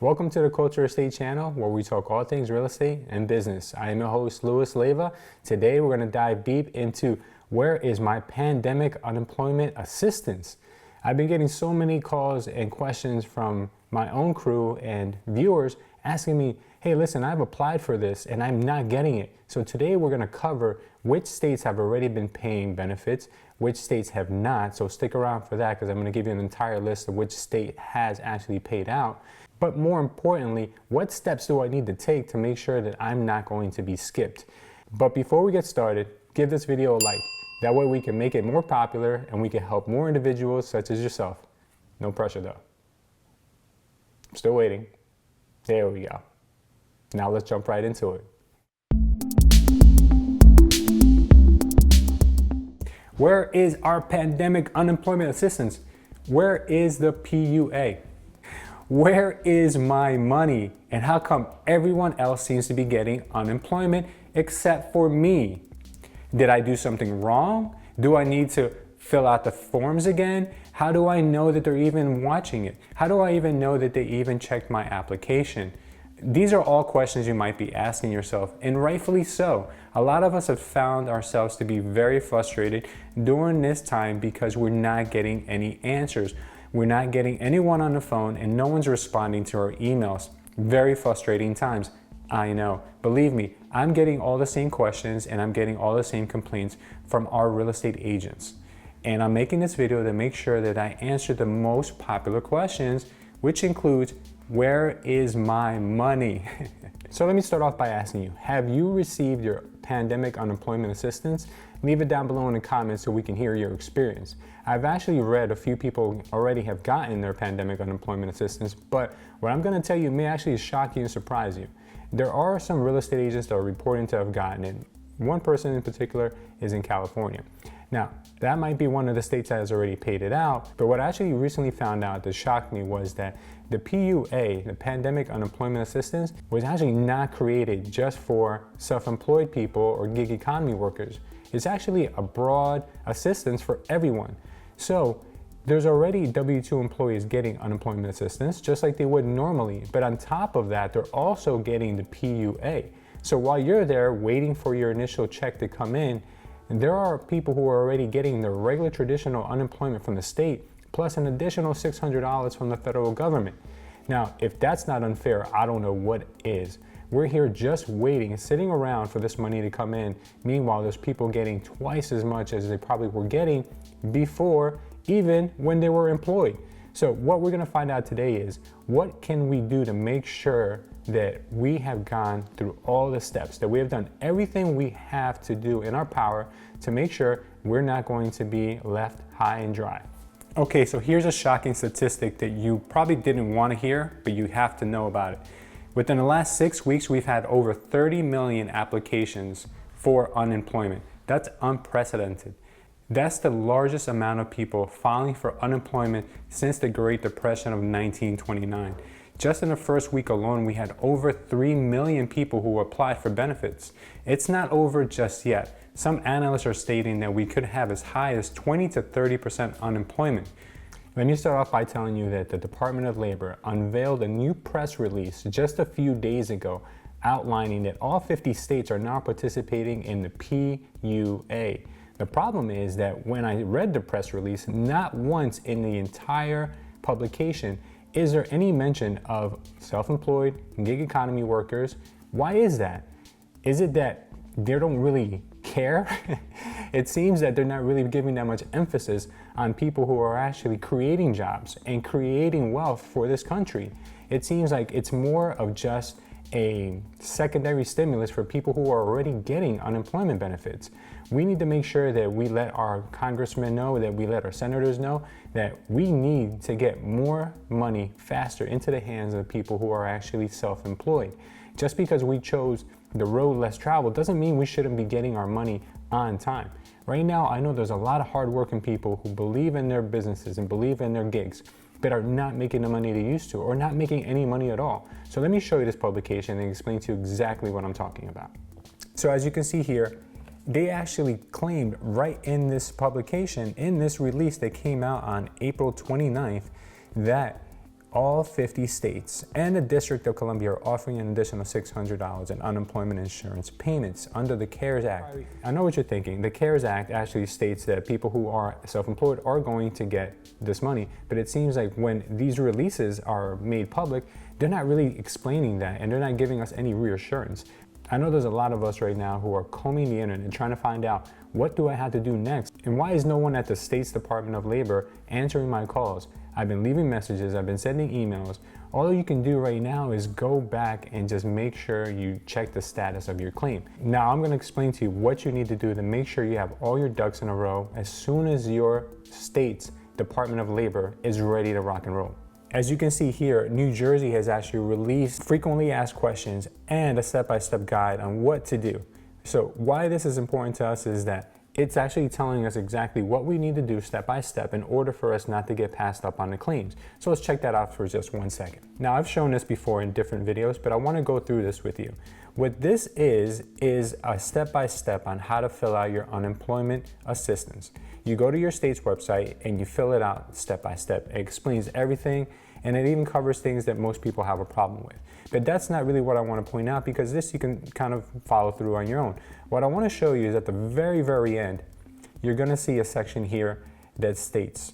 Welcome to the Culture Estate channel, where we talk all things real estate and business. I am your host, Louis Leyva. Today, we're going to dive deep into where is my pandemic unemployment assistance. I've been getting so many calls and questions from my own crew and viewers asking me, hey, listen, I've applied for this and I'm not getting it. So today we're going to cover which states have already been paying benefits, which states have not. So stick around for that, because I'm going to give you an entire list of which state has actually paid out. But more importantly, what steps do I need to take to make sure that I'm not going to be skipped? But before we get started, give this video a like. That way we can make it more popular and we can help more individuals such as yourself. No pressure though. I'm still waiting. There we go. Now let's jump right into it. Where is our pandemic unemployment assistance? Where is the PUA? Where is my money? And how come everyone else seems to be getting unemployment except for me? Did I do something wrong? Do I need to fill out the forms again? How do I know that they're even watching it? How do I even know that they even checked my application? These are all questions you might be asking yourself, and rightfully so. A lot of us have found ourselves to be very frustrated during this time because we're not getting any answers. We're not getting anyone on the phone and no one's responding to our emails. Very frustrating times. I know. Believe me, I'm getting all the same questions and I'm getting all the same complaints from our real estate agents. And I'm making this video to make sure that I answer the most popular questions, which includes, where is my money? So let me start off by asking you, have you received your pandemic unemployment assistance? Leave it down below in the comments so we can hear your experience. I've actually read a few people already have gotten their pandemic unemployment assistance, but what I'm going to tell you may actually shock you and surprise you. There are some real estate agents that are reporting to have gotten it. One person in particular is in California. Now, that might be one of the states that has already paid it out, but what I actually recently found out that shocked me was that the PUA, the Pandemic Unemployment Assistance, was actually not created just for self-employed people or gig economy workers. It's actually a broad assistance for everyone. So there's already W-2 employees getting unemployment assistance, just like they would normally. But on top of that, they're also getting the PUA. So while you're there waiting for your initial check to come in, there are people who are already getting the regular traditional unemployment from the state, plus an additional $600 from the federal government. Now, if that's not unfair, I don't know what is. We're here just waiting, sitting around for this money to come in. Meanwhile, there's people getting twice as much as they probably were getting before, even when they were employed. So what we're gonna find out today is, what can we do to make sure that we have gone through all the steps, that we have done everything we have to do in our power to make sure we're not going to be left high and dry. Okay, so here's a shocking statistic that you probably didn't want to hear, but you have to know about it. Within the last 6 weeks, we've had over 30 million applications for unemployment. That's unprecedented. That's the largest amount of people filing for unemployment since the Great Depression of 1929. Just in the first week alone, we had over 3 million people who applied for benefits. It's not over just yet. Some analysts are stating that we could have as high as 20 to 30% unemployment. Let me start off by telling you that the Department of Labor unveiled a new press release just a few days ago outlining that all 50 states are now participating in the PUA. The problem is that when I read the press release, not once in the entire publication is there any mention of self-employed gig economy workers. Why is that? Is it that they don't really care? It seems that they're not really giving that much emphasis on people who are actually creating jobs and creating wealth for this country. It seems like it's more of just a secondary stimulus for people who are already getting unemployment benefits. We need to make sure that we let our congressmen know, that we let our senators know that we need to get more money faster into the hands of people who are actually self-employed. Just because we chose the road less traveled doesn't mean we shouldn't be getting our money on time. Right now, I know there's a lot of hardworking people who believe in their businesses and believe in their gigs, but are not making the money they used to, or not making any money at all. So let me show you this publication and explain to you exactly what I'm talking about. So as you can see here, they actually claimed right in this publication, in this release that came out on April 29th, that all 50 states and the District of Columbia are offering an additional $600 in unemployment insurance payments under the CARES Act. I know what you're thinking. The CARES Act actually states that people who are self-employed are going to get this money, but it seems like when these releases are made public, they're not really explaining that, and they're not giving us any reassurance. I know there's a lot of us right now who are combing the internet and trying to find out, what do I have to do next? And why is no one at the State's Department of Labor answering my calls? I've been leaving messages, I've been sending emails. All you can do right now is go back and just make sure you check the status of your claim. Now I'm gonna explain to you what you need to do to make sure you have all your ducks in a row as soon as your state's Department of Labor is ready to rock and roll. As you can see here, New Jersey has actually released frequently asked questions and a step-by-step guide on what to do. So why this is important to us is that it's actually telling us exactly what we need to do step by step in order for us not to get passed up on the claims. So let's check that out for just 1 second. Now I've shown this before in different videos, but I want to go through this with you. What this is a step-by-step on how to fill out your unemployment assistance. You go to your state's website and you fill it out step by step. It explains everything, and it even covers things that most people have a problem with. But that's not really what I want to point out, because this you can kind of follow through on your own. What I want to show you is at the very, very end, you're going to see a section here that states,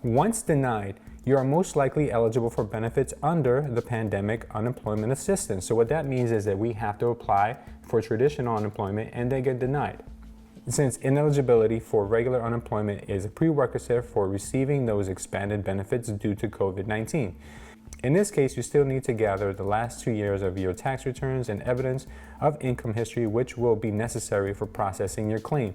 once denied, you are most likely eligible for benefits under the Pandemic Unemployment Assistance. So what that means is that we have to apply for traditional unemployment and they get denied, since ineligibility for regular unemployment is a prerequisite for receiving those expanded benefits due to COVID-19. In this case, you still need to gather the last 2 years of your tax returns and evidence of income history, which will be necessary for processing your claim.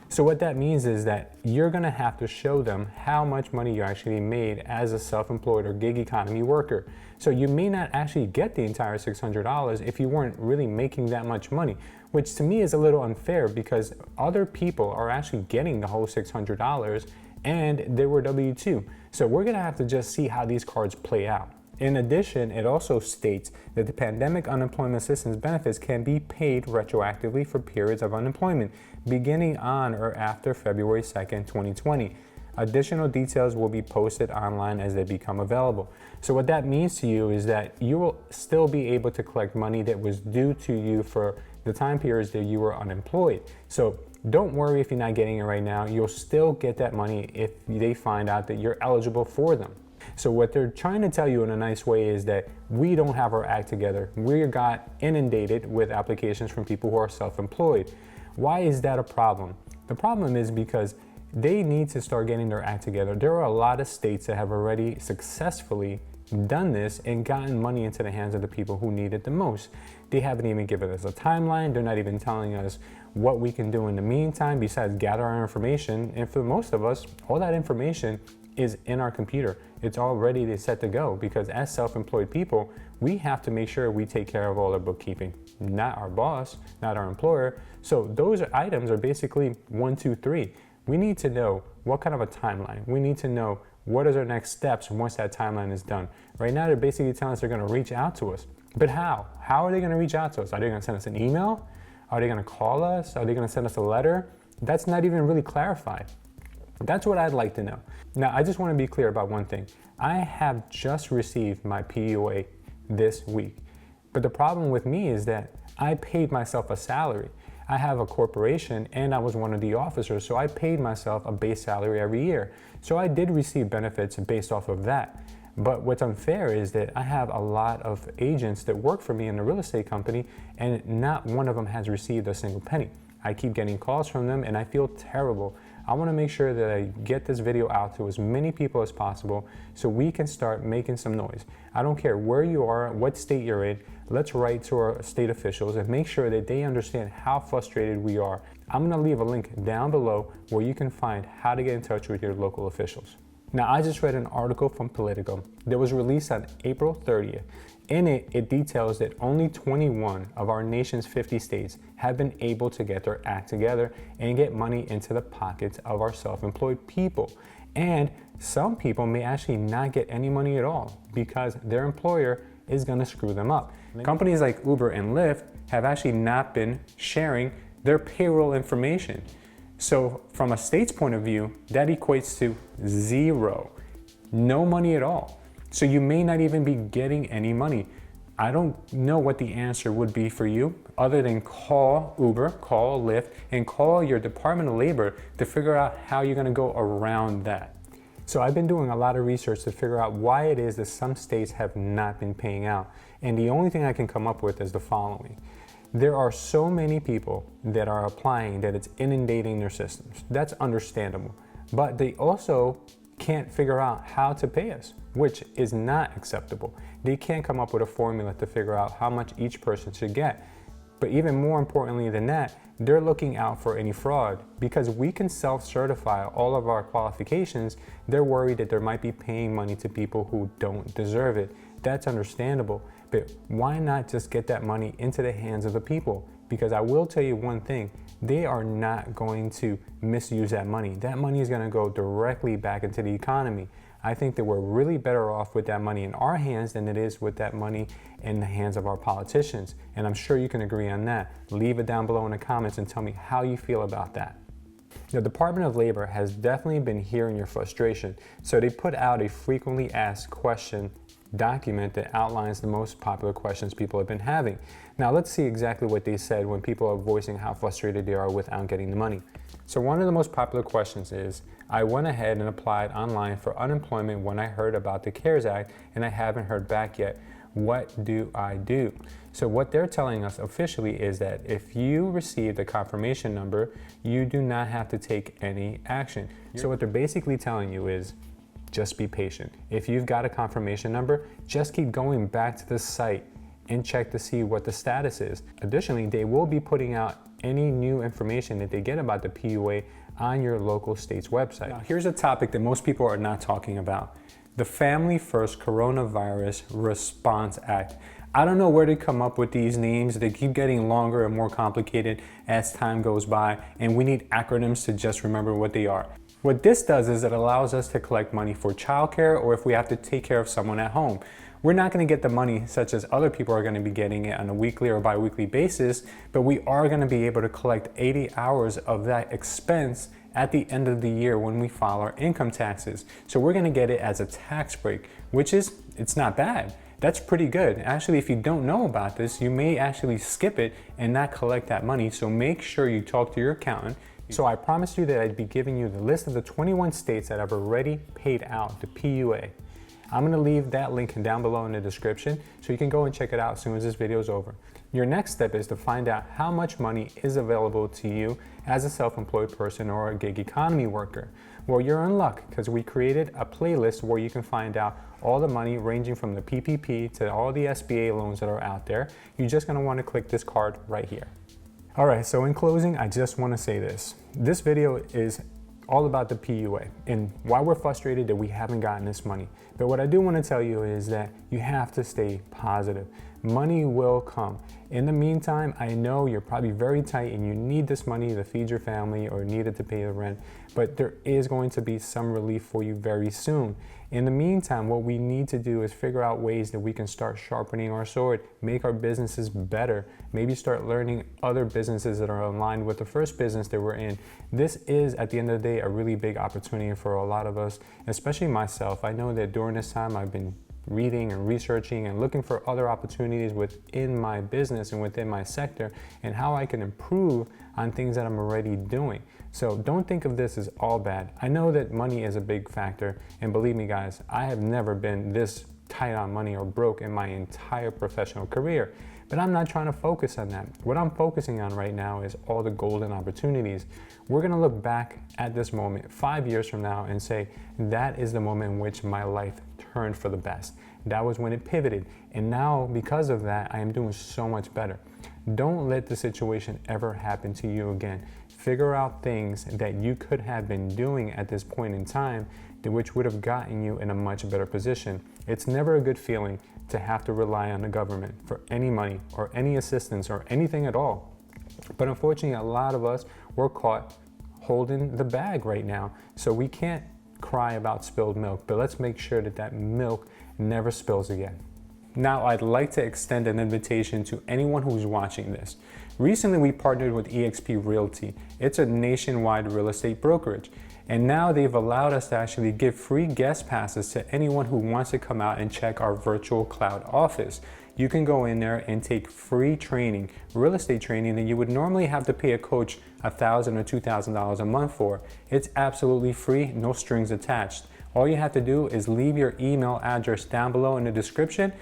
So what that means is that you're gonna have to show them how much money you actually made as a self-employed or gig economy worker. So you may not actually get the entire $600 if you weren't really making that much money, which to me is a little unfair, because other people are actually getting the whole $600 and they were W-2. So we're gonna have to just see how these cards play out. In addition, it also states that the Pandemic Unemployment Assistance benefits can be paid retroactively for periods of unemployment beginning on or after February 2nd, 2020. Additional details will be posted online as they become available. So what that means to you is that you will still be able to collect money that was due to you for the time periods that you were unemployed. So don't worry if you're not getting it right now. You'll still get that money if they find out that you're eligible for them. So what they're trying to tell you in a nice way is that we don't have our act together. We got inundated with applications from people who are self-employed. Why is that a problem? The problem is because they need to start getting their act together. There are a lot of states that have already successfully done this and gotten money into the hands of the people who need it the most. They haven't even given us a timeline. They're not even telling us what we can do in the meantime besides gather our information. And for most of us, all that information is in our computer. It's all ready to set to go, because as self-employed people, we have to make sure we take care of all our bookkeeping, not our boss, not our employer. So those items are basically 1, 2, 3. We need to know what kind of a timeline. We need to know what is our next steps once that timeline is done. Right now, they're basically telling us they're gonna reach out to us. But how? How are they gonna reach out to us? Are they gonna send us an email? Are they gonna call us? Are they gonna send us a letter? That's not even really clarified. That's what I'd like to know. Now, I just want to be clear about one thing. I have just received my PUA this week. But the problem with me is that I paid myself a salary. I have a corporation and I was one of the officers, so I paid myself a base salary every year. So I did receive benefits based off of that. But what's unfair is that I have a lot of agents that work for me in the real estate company, and not one of them has received a single penny. I keep getting calls from them and I feel terrible. I want to make sure that I get this video out to as many people as possible so we can start making some noise. I don't care where you are, what state you're in, let's write to our state officials and make sure that they understand how frustrated we are. I'm going to leave a link down below where you can find how to get in touch with your local officials. Now, I just read an article from Politico that was released on April 30th. In it, it details that only 21 of our nation's 50 states have been able to get their act together and get money into the pockets of our self-employed people. And some people may actually not get any money at all because their employer is going to screw them up. Companies like Uber and Lyft have actually not been sharing their payroll information. So from a state's point of view, that equates to zero, no money at all. So you may not even be getting any money. I don't know what the answer would be for you other than call Uber, call Lyft, and call your Department of Labor to figure out how you're gonna go around that. So I've been doing a lot of research to figure out why it is that some states have not been paying out. And the only thing I can come up with is the following. There are so many people that are applying that it's inundating their systems. That's understandable. But they also can't figure out how to pay us, which is not acceptable. They can't come up with a formula to figure out how much each person should get. But even more importantly than that, they're looking out for any fraud. Because we can self-certify all of our qualifications, they're worried that there might be paying money to people who don't deserve it. That's understandable, but why not just get that money into the hands of the people? Because I will tell you one thing, they are not going to misuse that money. That money is gonna go directly back into the economy. I think that we're really better off with that money in our hands than it is with that money in the hands of our politicians. And I'm sure you can agree on that. Leave it down below in the comments and tell me how you feel about that. The Department of Labor has definitely been hearing your frustration, so they put out a frequently asked question document that outlines the most popular questions people have been having. Now let's see exactly what they said when people are voicing how frustrated they are without getting the money. So one of the most popular questions is, I went ahead and applied online for unemployment when I heard about the CARES Act and I haven't heard back yet. What do I do? So what they're telling us officially is that if you received a confirmation number, you do not have to take any action. So what they're basically telling you is, just be patient. If you've got a confirmation number, just keep going back to the site and check to see what the status is. Additionally, they will be putting out any new information that they get about the PUA on your local state's website. Now, here's a topic that most people are not talking about. The Family First Coronavirus Response Act. I don't know where they come up with these names. They keep getting longer and more complicated as time goes by, and we need acronyms to just remember what they are. What this does is it allows us to collect money for childcare or if we have to take care of someone at home. We're not going to get the money such as other people are going to be getting it on a weekly or bi-weekly basis, but we are going to be able to collect 80 hours of that expense at the end of the year when we file our income taxes. So we're going to get it as a tax break, which is, it's not bad. That's pretty good. Actually, if you don't know about this, you may actually skip it and not collect that money. So make sure you talk to your accountant. So I promised you that I'd be giving you the list of the 21 states that have already paid out the PUA. I'm gonna leave that link down below in the description so you can go and check it out as soon as this video is over. Your next step is to find out how much money is available to you as a self-employed person or a gig economy worker. Well, you're in luck because we created a playlist where you can find out all the money ranging from the PPP to all the SBA loans that are out there. You're just gonna wanna click this card right here. All right, so in closing, I just wanna say this. This video is all about the PUA and why we're frustrated that we haven't gotten this money. But what I do want to tell you is that you have to stay positive. Money will come. In the meantime, I know you're probably very tight and you need this money to feed your family or need it to pay the rent, but there is going to be some relief for you very soon. In the meantime, what we need to do is figure out ways that we can start sharpening our sword, make our businesses better, maybe start learning other businesses that are aligned with the first business that we're in. This is, at the end of the day, a really big opportunity for a lot of us, especially myself. I know that during this time I've been reading and researching and looking for other opportunities within my business and within my sector and how I can improve on things that I'm already doing. So don't think of this as all bad. I know that money is a big factor, and believe me guys, I have never been this tight on money or broke in my entire professional career. But I'm not trying to focus on that. What I'm focusing on right now is all the golden opportunities. We're gonna look back at this moment 5 years from now and say, that is the moment in which my life turned for the best. That was when it pivoted. And now, because of that, I am doing so much better. Don't let the situation ever happen to you again. Figure out things that you could have been doing at this point in time which would have gotten you in a much better position. It's never a good feeling to have to rely on the government for any money or any assistance or anything at all. But unfortunately, a lot of us were caught holding the bag right now. So we can't cry about spilled milk, but let's make sure that that milk never spills again. Now, I'd like to extend an invitation to anyone who's watching this. Recently, we partnered with eXp Realty. It's a nationwide real estate brokerage. And now they've allowed us to actually give free guest passes to anyone who wants to come out and check our virtual cloud office. You can go in there and take free training, real estate training, that you would normally have to pay a coach $1,000 or $2,000 a month for. It's absolutely free, no strings attached. All you have to do is leave your email address down below in the description,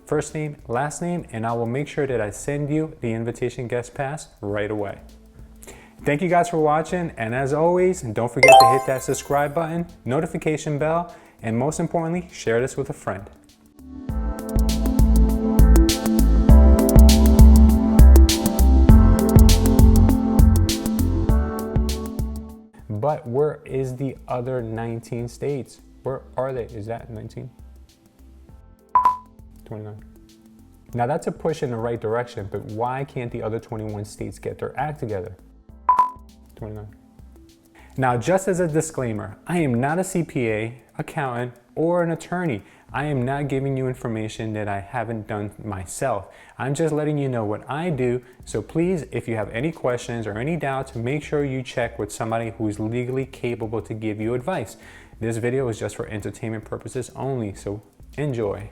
first name, last name, and I will make sure that I send you the invitation guest pass right away. Thank you guys for watching, and as always, don't forget to hit that subscribe button, notification bell, and most importantly, share this with a friend. But where is the other 19 states? Where are they? Is that 19? 29. Now that's a push in the right direction, but why can't the other 21 states get their act together? 29. Now, just as a disclaimer, I am not a CPA, accountant, or an attorney. I am not giving you information that I haven't done myself. I'm just letting you know what I do. So please, if you have any questions or any doubts, make sure you check with somebody who is legally capable to give you advice. This video is just for entertainment purposes only, so enjoy.